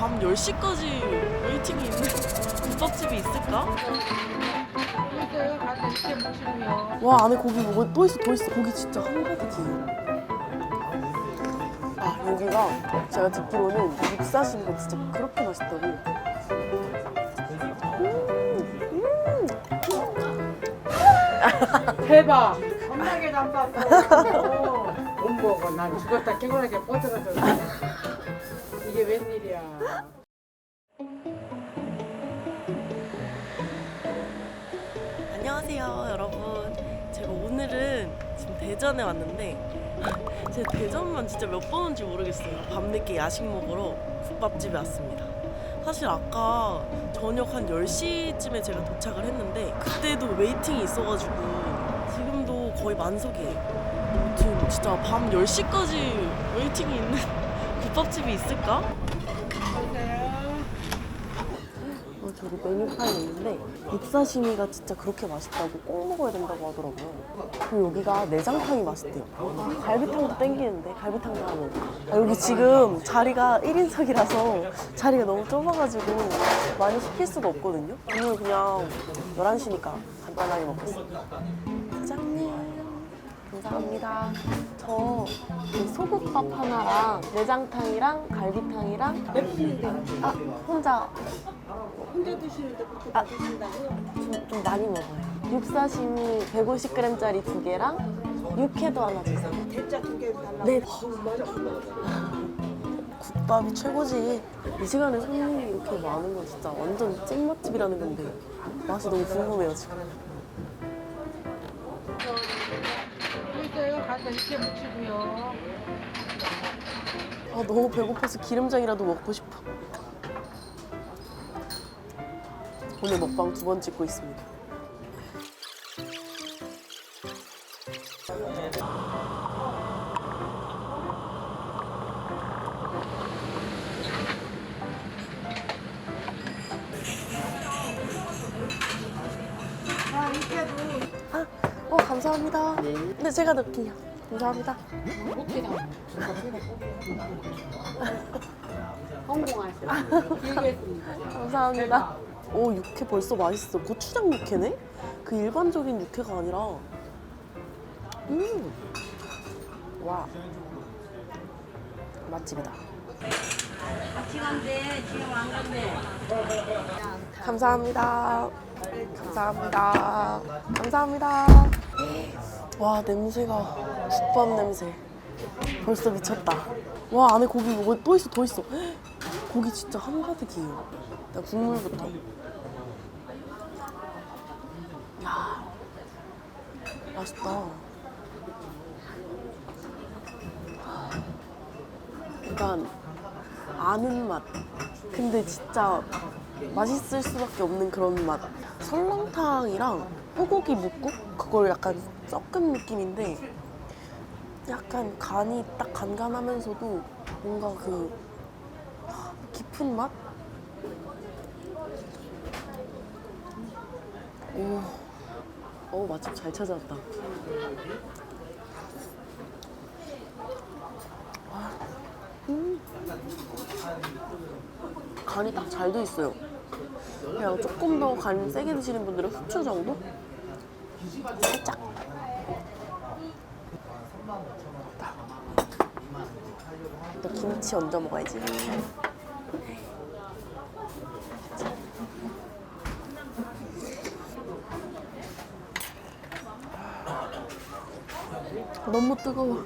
밤 10시까지 웨이팅이 있는 국밥집이 있을까? 와, 안에 고기 뭐 또 있어. 고기 진짜 한가득이에요. 아, 여기가 제가 듣기로는 육사시미가 진짜 그렇게 맛있다고. 대박! 겁나게 담쌌어. 못 먹어. 난 죽었다 깨고나게 뻗어서. 이게 웬일이야. 안녕하세요, 여러분. 제가 오늘은 지금 대전에 왔는데 제가 대전만 진짜 몇 번 온지 모르겠어요. 밤늦게 야식 먹으러 국밥집에 왔습니다. 사실 아까 저녁 한 10시쯤에 제가 도착을 했는데 그때도 웨이팅이 있어가지고 지금도 거의 만석이에요. 지금 진짜 밤 10시까지 웨이팅이 있는 국밥집이 있을까? 저기 메뉴판이 있는데 육사시미가 진짜 그렇게 맛있다고 꼭 먹어야 된다고 하더라고요. 그리고 여기가 내장탕이 맛있대요. 갈비탕도 땡기는데 갈비탕도 하나 먹을까? 여기 지금 자리가 1인석이라서 자리가 너무 좁아가지고 많이 시킬 수가 없거든요. 오늘 그냥 11시니까 간단하게 먹겠습니다. 사장님 감사합니다. 저 소국밥 하나랑 내장탕이랑 갈비탕이랑 혼자 드시는데 그렇게 드신다고요? 좀 많이 먹어요. 육사시미 150g짜리 2개랑 육회도 하나 주세요. 대짜 2개 달라고? 네. 맞아. 국밥이 최고지. 이 시간에 손님이 이렇게 많은 건 진짜 완전 찐맛집이라는 건데 맛이 너무 궁금해요 지금. 그러니까 가서 이렇게 묻히고요. 아, 너무 배고파서 기름장이라도 먹고 싶어. 오늘 먹방 2번 찍고 있습니다. 감사합니다. 네, 제가 넣을게요. 감사합니다. 성공하셨어요. 길게 했습니다. 감사합니다. 오, 육회 벌써 맛있어. 고추장 육회네? 그 일반적인 육회가 아니라. 와. 맛집이다. 감사합니다. 감사합니다. 감사합니다. 와, 냄새가 국밥 냄새. 벌써 미쳤다. 와, 안에 고기 뭐 또 있어. 고기 진짜 한가득이에요. 일단 국물부터. 야, 맛있다. 약간 아는 맛. 근데 진짜 맛있을 수밖에 없는 그런 맛. 설렁탕이랑 소고기 묵국? 그걸 약간 섞은 느낌인데 약간 간이 딱 간간하면서도 뭔가 그 깊은 맛? 오, 맛집 잘 찾아왔다. 간이 딱 잘 돼 있어요. 그냥 조금 더 간 세게 드시는 분들은 후추 정도? 살짝. 또 김치 얹어 먹어야지. 너무 뜨거워.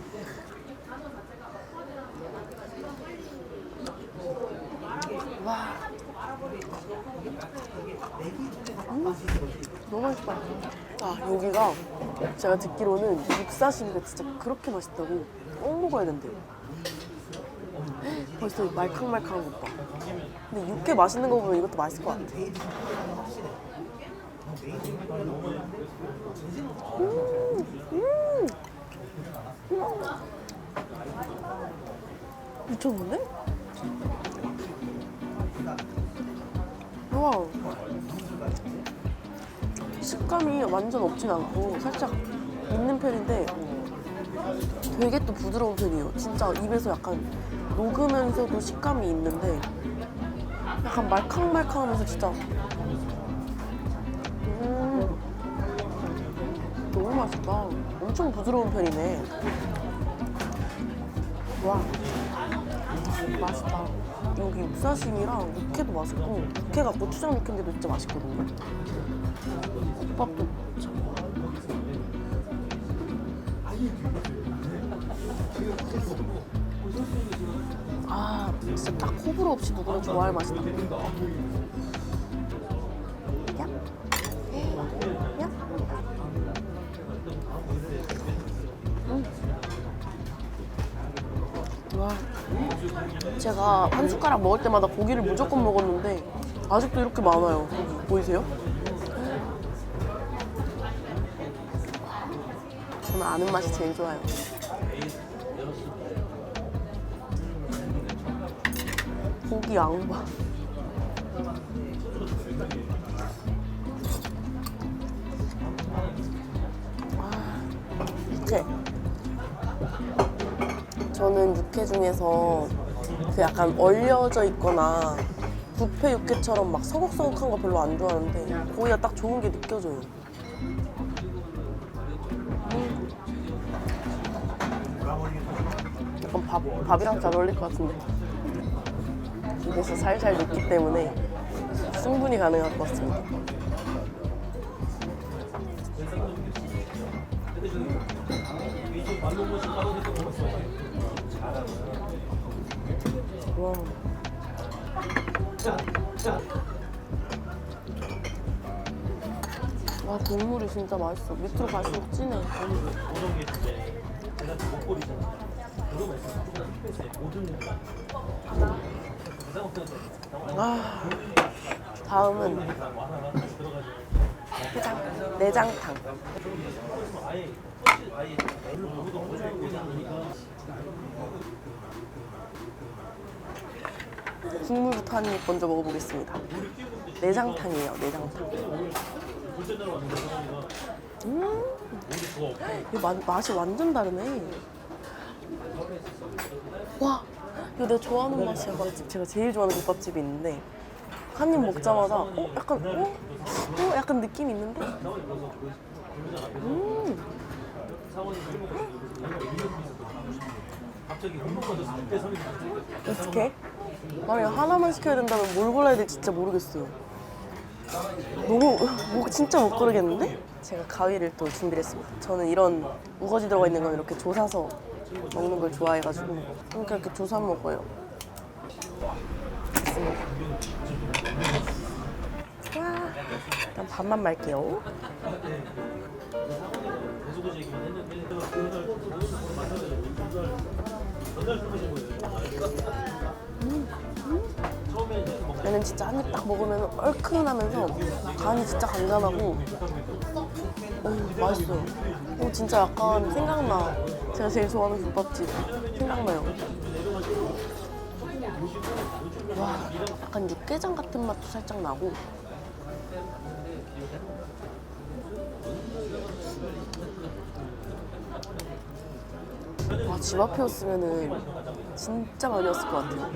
와. 너무 맛있다. 아, 여기가 제가 듣기로는 육사시미가 진짜 그렇게 맛있다고 꼭 먹어야 된대요. 벌써 말캉말캉한 것 봐. 근데 육회 맛있는 거 보면 이것도 맛있을 것 같아. 미쳤는데? 와, 식감이 완전 없진 않고 살짝 있는 편인데 되게 또 부드러운 편이에요. 진짜 입에서 약간 녹으면서도 식감이 있는데 약간 말캉말캉하면서 진짜 너무 맛있다. 엄청 부드러운 편이네. 와, 맛있다. 여기 육사심이랑 육회도 맛있고, 육회가 고추장 육회인데도 진짜 맛있거든요. 국밥도 참. 아, 진짜 딱 호불호 없이 누구나 좋아할 맛이다. 얍. 얍. 와, 제가 한 숟가락 먹을 때마다 고기를 무조건 먹었는데 아직도 이렇게 많아요. 보이세요? 저는 아는 맛이 제일 좋아요. 고기 양봐. 육회. 저는 육회 중에서 그 약간 얼려져 있거나 뷔페 육회처럼 막 서걱서걱한 거 별로 안 좋아하는데 고기가 딱 좋은 게 느껴져요. 약간 밥이랑 잘 어울릴 것 같은데 입에서 살살 녹기 때문에 충분히 가능할 것 같습니다. 와. 와, 국물이 진짜 맛있어. 밑으로 갈수록 진해. 아, 다음은 내장탕. 국물부터 한 입 먼저 먹어보겠습니다. 내장탕이에요, 내장탕. 이거 맛이 완전 다르네. 와, 이거 내가 좋아하는 맛이야. 맛집 제가 제일 좋아하는 국밥집이 있는데 한 입 먹자마자 약간 느낌이 있는데? 어떡해? 만약에 하나만 시켜야 된다면 뭘 골라야 될지 진짜 모르겠어요. 너무 진짜 못 고르겠는데? 제가 가위를 또 준비를 했습니다. 저는 이런 우거지 들어가 있는 건 이렇게 조사서 먹는 걸 좋아해가지고 이렇게 조사 먹어요. 됐습니다. 와, 일단 밥만 말게요. 얘는 진짜 한 입 딱 먹으면 얼큰하면서 간이 진짜 간단하고 맛있어요. 진짜 약간 생각나. 제가 제일 좋아하는 국밥집 생각나요. 와, 약간 육개장 같은 맛도 살짝 나고 와, 집 앞이었으면은 진짜 많이 왔을 것 같아요.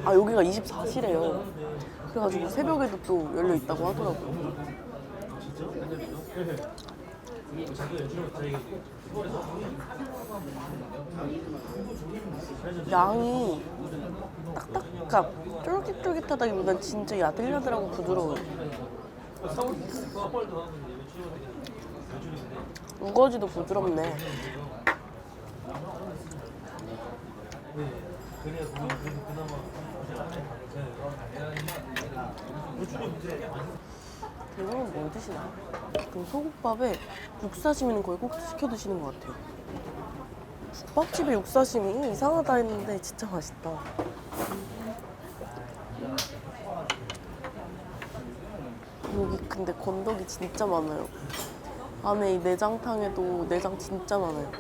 아, 여기가 24시래요. 그래가지고 새벽에도 또 열려 있다고 하더라고요. 양이 딱딱한 쫄깃쫄깃하다기보단 진짜 야들야들하고 부드러워요. 우거지도 부드럽네. 대부분 뭘 드시나? 그 소국밥에 육사시미는 거의 꼭 시켜 드시는 것 같아요. 국밥집에 육사시미 이상하다 했는데 진짜 맛있다. 여기 근데 건더기 진짜 많아요. 안에 이 내장탕에도 내장 진짜 많아요.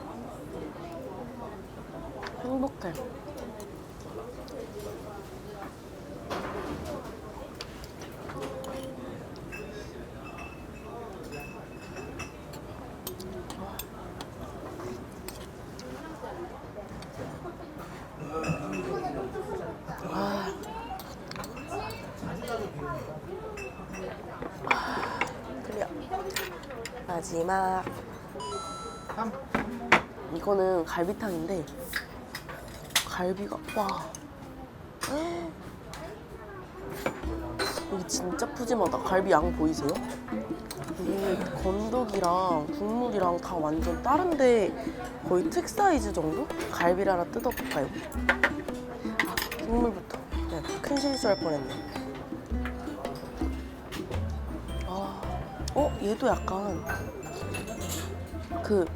행복해. 마지막. 이거는 갈비탕인데 갈비가 와. 여기 진짜 푸짐하다. 갈비 양 보이세요? 이게 건더기랑 국물이랑 다 완전 다른데 거의 특 사이즈 정도? 갈비를 하나 뜯어볼까요? 국물부터. 네, 큰 실수할 뻔했네. 얘도 약간 그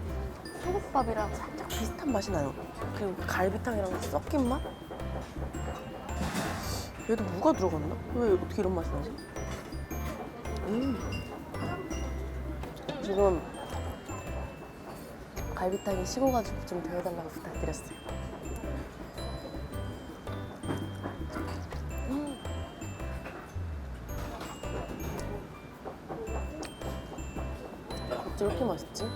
소국밥이랑 살짝 비슷한 맛이 나요. 그리고 갈비탕이랑 섞인 맛? 얘도 무가 들어갔나? 왜 어떻게 이런 맛이 나지? 지금 갈비탕이 식어가지고 좀 데워달라고 부탁드렸어요. 어째 이렇게 맛있지?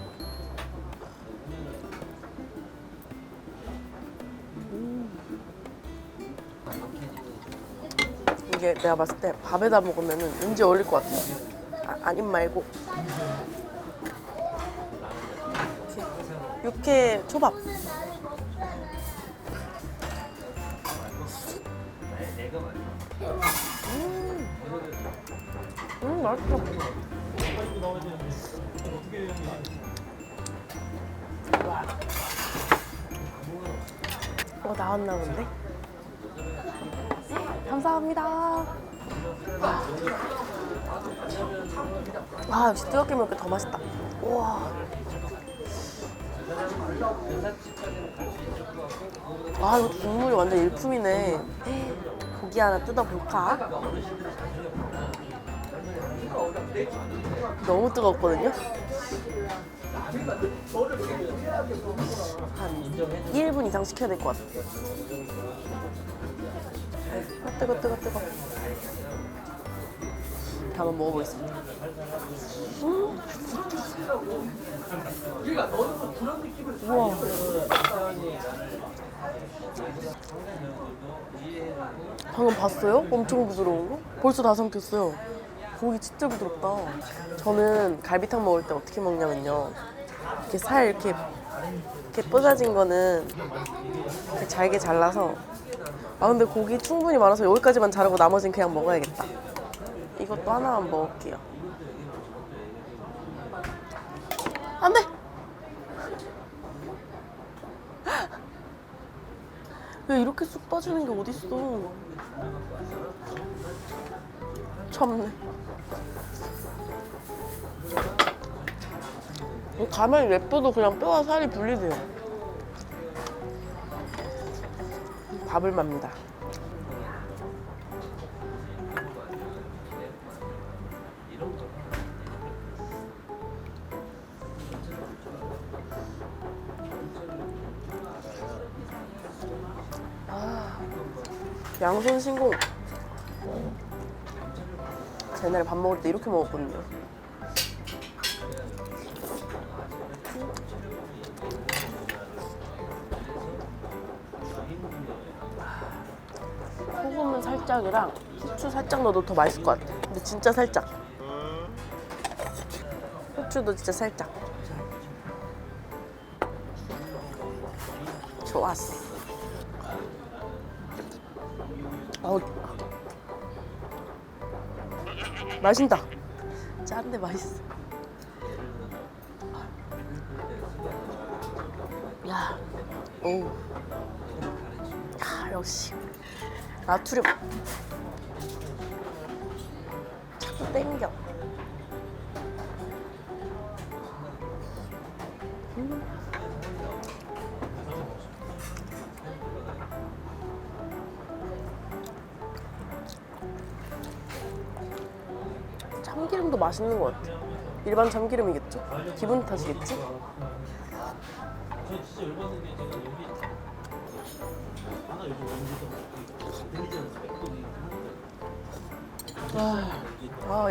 이게 내가 봤을 때 밥에다 먹으면 왠지 어울릴 것 같아. 아님 말고. 육회 초밥. 맛있어. 나왔나 본데? 감사합니다. 역시 뜨겁게 먹으니까 더 맛있다. 우와. 이거 국물이 완전 일품이네. 고기 하나 뜯어볼까? 너무 뜨겁거든요? 한 1분 이상 식혀야 될 것 같아. 뜨거. 한번 먹어보겠습니다. 우와. 방금 봤어요? 엄청 부드러운 거? 벌써 다 삼켰어요. 고기 진짜 부드럽다. 저는 갈비탕 먹을 때 어떻게 먹냐면요. 이렇게 살 이렇게 뽀자진 거는 이렇게 잘게 잘라서. 근데 고기 충분히 많아서 여기까지만 자르고 나머지는 그냥 먹어야겠다. 이것도 하나만 먹을게요. 안 돼! 왜 이렇게 쑥 빠지는 게 어딨어. 참네. 가만히 냅둬도 그냥 뼈와 살이 분리돼요. 밥을 맙니다. 양손 신공. 옛날에 밥 먹을 때 이렇게 먹었거든요. 소금은 살짝이랑 후추 살짝 넣어도 더 맛있을 것 같아. 근데 진짜 살짝. 후추도 진짜 살짝. 좋았어. 맛있다. 짠데 맛있어. 야, 오. 역시 나트륨. 자꾸 땡겨. 참기름도 맛있는 것 같아. 일반 참기름이겠죠? 기분 탓이겠지?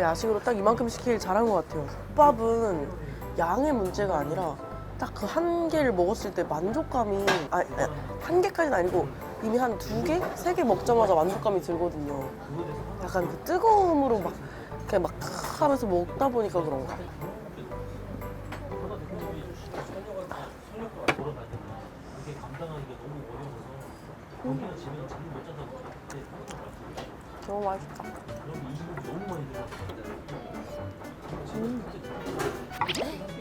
야식으로 딱 이만큼 시키길 잘한 것 같아요. 국밥은 양의 문제가 아니라 딱 그 한 개를 먹었을 때 만족감이 한 개까지는 아니고 이미 한 2개? 3개 먹자마자 만족감이 들거든요. 약간 그 뜨거움으로 막 이렇게 막 하면서 먹다 보니까 그런가. 너무 맛있다.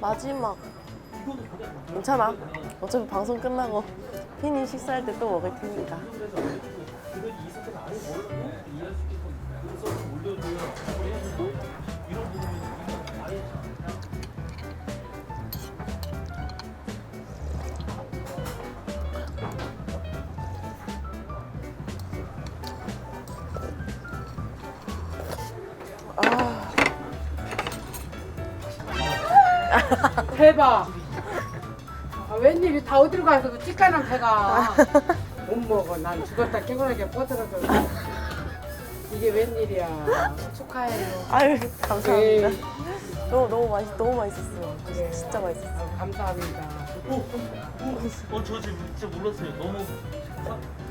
마지막. 괜찮아. 어차피 방송 끝나고 피님 식사할 때 또 먹을 테니까. 대박. 웬일이 다 어디로 가서 그 찌까는 배가 못 먹어. 난 죽었다 깨끗하게 뻗어서. 이게 웬일이야. 축하해요. 아유 감사합니다. 네. 너무 맛있었어요. 그래. 진짜 맛있었어요. 감사합니다. 저 지금 진짜 몰랐어요. 너무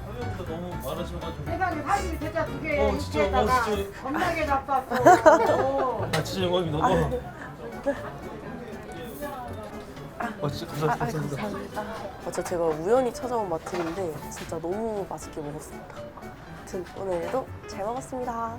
화면보다 너무 많으셔가지고. 세상에 사진이 진짜 두 개, 진짜, 이렇게다가 진짜. 겁나게 잡았어. 아 진짜 영광입니다. 진짜 감사합니다. 감사합니다. 제가 우연히 찾아온 마트인데 진짜 너무 맛있게 먹었습니다. 아무튼 오늘도 잘 먹었습니다.